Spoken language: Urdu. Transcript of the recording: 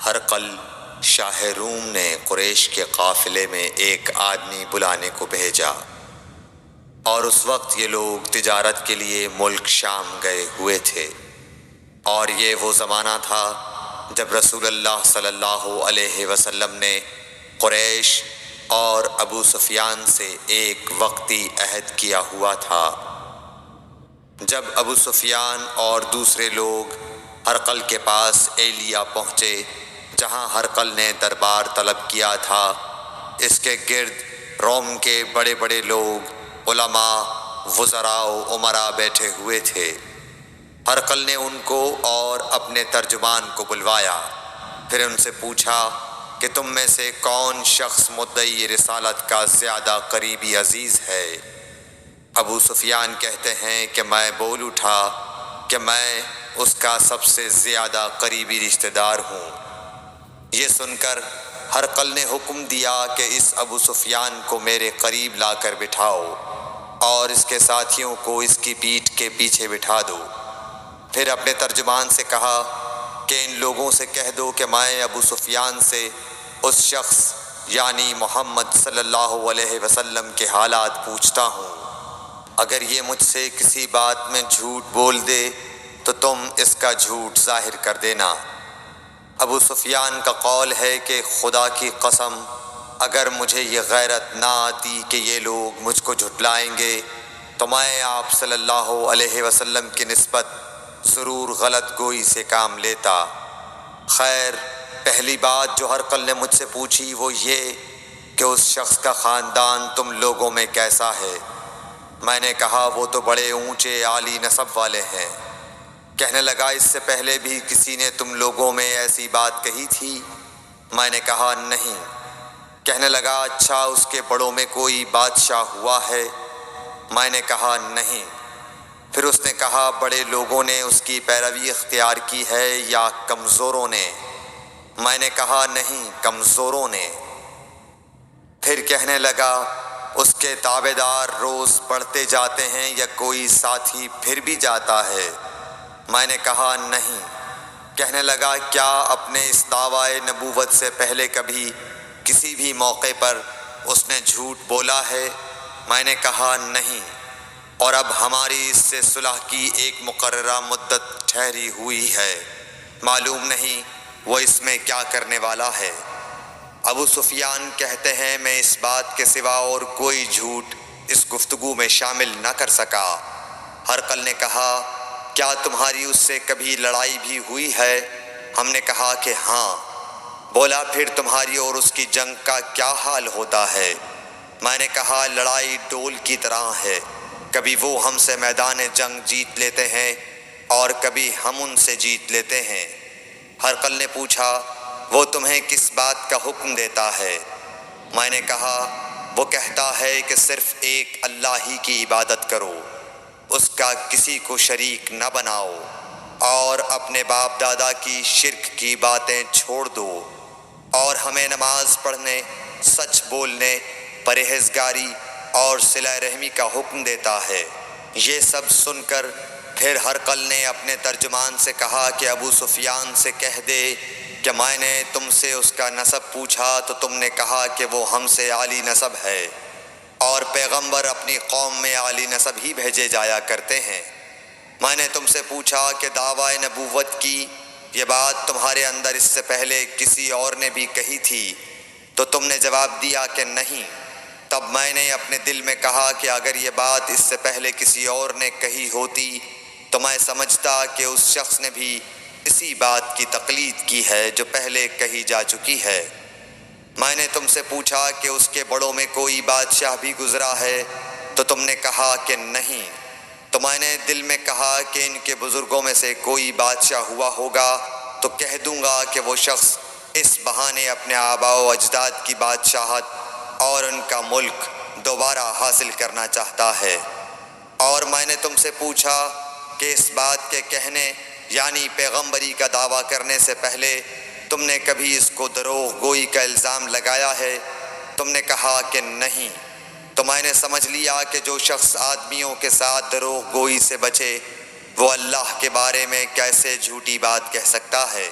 ہرقل شاہ روم نے قریش کے قافلے میں ایک آدمی بلانے کو بھیجا، اور اس وقت یہ لوگ تجارت کے لیے ملک شام گئے ہوئے تھے، اور یہ وہ زمانہ تھا جب رسول اللہ صلی اللہ علیہ وسلم نے قریش اور ابو سفیان سے ایک وقتی عہد کیا ہوا تھا۔ جب ابو سفیان اور دوسرے لوگ ہرقل کے پاس ایلیا پہنچے جہاں ہرقل نے دربار طلب کیا تھا، اس کے گرد روم کے بڑے بڑے لوگ، علماء، وزراء و امراء بیٹھے ہوئے تھے۔ ہرقل نے ان کو اور اپنے ترجمان کو بلوایا، پھر ان سے پوچھا کہ تم میں سے کون شخص مدعی رسالت کا زیادہ قریبی عزیز ہے؟ ابو سفیان کہتے ہیں کہ میں بول اٹھا کہ میں اس کا سب سے زیادہ قریبی رشتہ دار ہوں۔ یہ سن کر ہرقل نے حکم دیا کہ اس ابو سفیان کو میرے قریب لا کر بٹھاؤ اور اس کے ساتھیوں کو اس کی پیٹھ کے پیچھے بٹھا دو۔ پھر اپنے ترجمان سے کہا کہ ان لوگوں سے کہہ دو کہ میں ابو سفیان سے اس شخص یعنی محمد صلی اللہ علیہ وسلم کے حالات پوچھتا ہوں۔ اگر یہ مجھ سے کسی بات میں جھوٹ بول دے تو تم اس کا جھوٹ ظاہر کر دینا۔ ابو سفیان کا قول ہے کہ خدا کی قسم اگر مجھے یہ غیرت نہ آتی کہ یہ لوگ مجھ کو جھٹلائیں گے تو میں آپ صلی اللہ علیہ وسلم کی نسبت ضرور غلط گوئی سے کام لیتا۔ خیر، پہلی بات جو ہرقل نے مجھ سے پوچھی وہ یہ کہ اس شخص کا خاندان تم لوگوں میں کیسا ہے؟ میں نے کہا وہ تو بڑے اونچے عالی نسب والے ہیں۔ کہنے لگا اس سے پہلے بھی کسی نے تم لوگوں میں ایسی بات کہی تھی؟ میں نے کہا نہیں۔ کہنے لگا اچھا اس کے بڑوں میں کوئی بادشاہ ہوا ہے؟ میں نے کہا نہیں۔ پھر اس نے کہا بڑے لوگوں نے اس کی پیروی اختیار کی ہے یا کمزوروں نے؟ میں نے کہا نہیں، کمزوروں نے۔ پھر کہنے لگا اس کے تابعدار روز بڑھتے جاتے ہیں یا کوئی ساتھی پھر بھی جاتا ہے؟ میں نے کہا نہیں۔ کہنے لگا کیا اپنے اس دعویٰ نبوت سے پہلے کبھی کسی بھی موقع پر اس نے جھوٹ بولا ہے؟ میں نے کہا نہیں، اور اب ہماری اس سے صلح کی ایک مقررہ مدت ٹھہری ہوئی ہے، معلوم نہیں وہ اس میں کیا کرنے والا ہے۔ ابو سفیان کہتے ہیں میں اس بات کے سوا اور کوئی جھوٹ اس گفتگو میں شامل نہ کر سکا۔ ہرقل نے کہا کیا تمہاری اس سے کبھی لڑائی بھی ہوئی ہے؟ ہم نے کہا کہ ہاں۔ بولا پھر تمہاری اور اس کی جنگ کا کیا حال ہوتا ہے؟ میں نے کہا لڑائی ڈول کی طرح ہے، کبھی وہ ہم سے میدان جنگ جیت لیتے ہیں اور کبھی ہم ان سے جیت لیتے ہیں۔ ہرقل نے پوچھا وہ تمہیں کس بات کا حکم دیتا ہے؟ میں نے کہا وہ کہتا ہے کہ صرف ایک اللہ ہی کی عبادت کرو، اس کا کسی کو شریک نہ بناؤ، اور اپنے باپ دادا کی شرک کی باتیں چھوڑ دو، اور ہمیں نماز پڑھنے، سچ بولنے، پرہیزگاری اور صلہ رحمی کا حکم دیتا ہے۔ یہ سب سن کر پھر ہرقل نے اپنے ترجمان سے کہا کہ ابو سفیان سے کہہ دے کہ میں نے تم سے اس کا نسب پوچھا تو تم نے کہا کہ وہ ہم سے عالی نسب ہے، اور پیغمبر اپنی قوم میں عالی نسب ہی بھیجے جایا کرتے ہیں۔ میں نے تم سے پوچھا کہ دعویٰ نبوت کی یہ بات تمہارے اندر اس سے پہلے کسی اور نے بھی کہی تھی تو تم نے جواب دیا کہ نہیں۔ تب میں نے اپنے دل میں کہا کہ اگر یہ بات اس سے پہلے کسی اور نے کہی ہوتی تو میں سمجھتا کہ اس شخص نے بھی اسی بات کی تقلید کی ہے جو پہلے کہی جا چکی ہے۔ میں نے تم سے پوچھا کہ اس کے بڑوں میں کوئی بادشاہ بھی گزرا ہے تو تم نے کہا کہ نہیں۔ تو میں نے دل میں کہا کہ ان کے بزرگوں میں سے کوئی بادشاہ ہوا ہوگا تو کہہ دوں گا کہ وہ شخص اس بہانے اپنے آباء و اجداد کی بادشاہت اور ان کا ملک دوبارہ حاصل کرنا چاہتا ہے۔ اور میں نے تم سے پوچھا کہ اس بات کے کہنے یعنی پیغمبری کا دعویٰ کرنے سے پہلے تم نے کبھی اس کو دروغ گوئی کا الزام لگایا ہے؟ تم نے کہا کہ نہیں۔ تو میں نے سمجھ لیا کہ جو شخص آدمیوں کے ساتھ دروغ گوئی سے بچے وہ اللہ کے بارے میں کیسے جھوٹی بات کہہ سکتا ہے۔